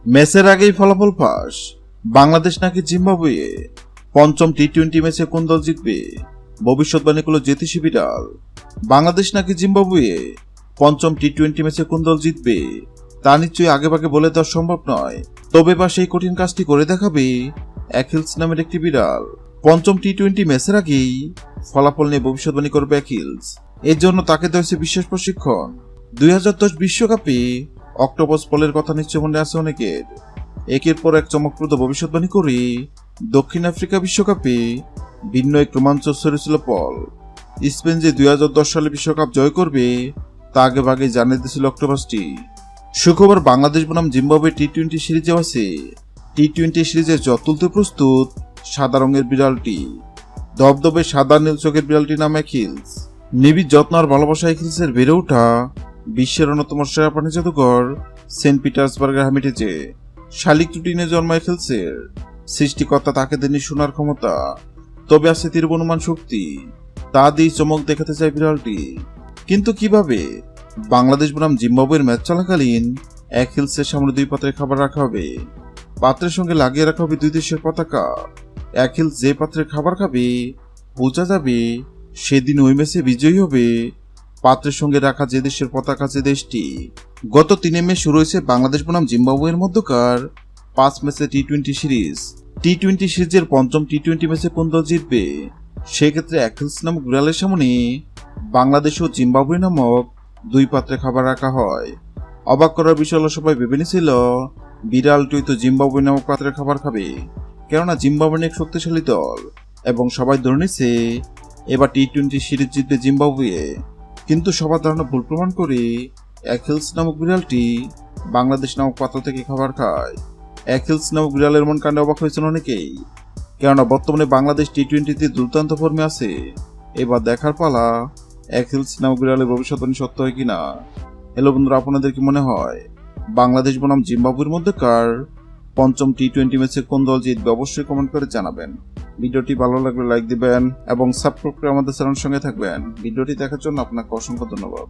ম্যাচের আগেই ফলাফল ফাঁস, বাংলাদেশ নাকি জিম্বাবুয়ে। পঞ্চম টি-20 ম্যাচে কোন দল জিতবে? ভবিষ্যৎবাণী করল জ্যোতিষী বিড়াল। বাংলাদেশ নাকি জিম্বাবুয়ে, পঞ্চম টি-20 ম্যাচে কোন দল জিতবে তা নিশ্চয়ই আগেভাগে বলে দেওয়া সম্ভব নয়। তবে বা সেই কঠিন কাজটি করে দেখাবে অ্যাকিলস নামের একটি বিড়াল। পঞ্চম টি-20 ম্যাচের আগেই ফলাফল নিয়ে ভবিষ্যৎবাণী করবে অ্যাকিলস। এর জন্য তাকে দেওয়া হয়েছে বিশেষ প্রশিক্ষণ। 2010 বিশ্বকাপে অক্টোপাস বলের কথা নিশ্চয় মনে আছে অনেকের। একের পর এক চমকপ্রদ ভবিষ্যৎবাণী করে দক্ষিণ আফ্রিকা বিশ্বকাপে ভিন্ন এক রোমাঞ্চ ছড়িয়েছিল পল। স্পেন যে 2010 সালে বিশ্বকাপ জয় করবে তা আগে ভাগে জানিয়ে দিয়েছিল অক্টোপাসটি। শুক্রবার বাংলাদেশ বনাম জিম্বাবুয়ে টি-20 সিরিজে আছে। টি-20 সিরিজে জট তুলতে প্রস্তুত সাদা রঙের বিড়ালটি। ধবধবে সাদা নীল চোখের বিড়ালটির নাম অ্যাকিলস। নিবিড় যত্ন আর ভালোবাসা অ্যাকিলসের বেড়ে ওঠা বিশ্বের অন্যতম সেরা প্রাণী জাদুঘর সেন্ট পিটার্সবার্গের হ্যামিটেজে। শালিক দুটি নিয়ে জন্ম অ্যাকিলসের। সৃষ্টিকর্তা তাকে দেননি শোনার ক্ষমতা, তবে আছে তীব্র অনুমান শক্তি। তা দিয়ে চমক দেখাতে চায় বিড়ালটি। কিন্তু কিভাবে? বাংলাদেশ বনাম জিম্বাবুয়ের ম্যাচ চলাকালীন অ্যাকিলসের সামনে 2 পাত্রের খাবার রাখা হবে। পাত্রের সঙ্গে লাগিয়ে রাখা হবে 2 দেশের পতাকা। অ্যাকিলস যে পাত্রের খাবার খাবে বোঝা যাবে সেদিন ওই ম্যাচে বিজয়ী হবে পাত্রের সঙ্গে রাখা যে দেশের পতাকা, যে দেশটি। গত 3 মে শুরু হয়েছে বাংলাদেশ বনাম জিম্বাবুয়ের মধ্যকার 5 ম্যাচের টি-20 সিরিজ। টি-20 সিরিজের পঞ্চম টি-20 ম্যাচে কোন দল জিতবে? সেক্ষেত্রে অ্যাকিলস নামক বিড়ালের সামনে বাংলাদেশ ও জিম্বাবুয়ে নামক 2 পাত্রে খাবার রাখা হয়। অবাক করার বিষয় হলো, সবাই ভেবে নিয়েছিল বিড়ালটি তো জিম্বাবুয়ে নামক পাত্রে খাবার খাবে, কেননা জিম্বাবুয়ে এক শক্তিশালী দল এবং সবাই ধরে নিছে এবার টি-20 সিরিজ জিতবে জিম্বাবুয়ে। কিন্তু সবার ধারণা ভুল প্রমাণ করে অ্যাকিলস নামক বিড়ালটি বাংলাদেশ নামক পাত্র থেকে খাবার খায়। অ্যাকিলস নামক বিড়ালের মন কাণ্ডে অবাক হয়েছেন অনেকেই, কেননা বর্তমানে বাংলাদেশ টি-20তে দুর্দান্ত ফর্মে আছে। এবার দেখার পালা অ্যাকিলস নামক বিড়ালের ভবিষ্যৎবাণী সত্য হয় কিনা। হ্যালো বন্ধুরা, আপনাদের কি মনে হয় বাংলাদেশ বনাম জিম্বাবুয়ের মধ্যকার পঞ্চম টি-20 ম্যাচে কোন দল জিতবে? অবশ্যই কমেন্ট করে জানাবেন। ভিডিওটি ভালো লাগলে লাইক দিবেন এবং সাবস্ক্রাইব করে আমাদের চ্যানেলের সঙ্গে থাকবেন। ভিডিওটি দেখার জন্য আপনাকে অসংখ্য ধন্যবাদ।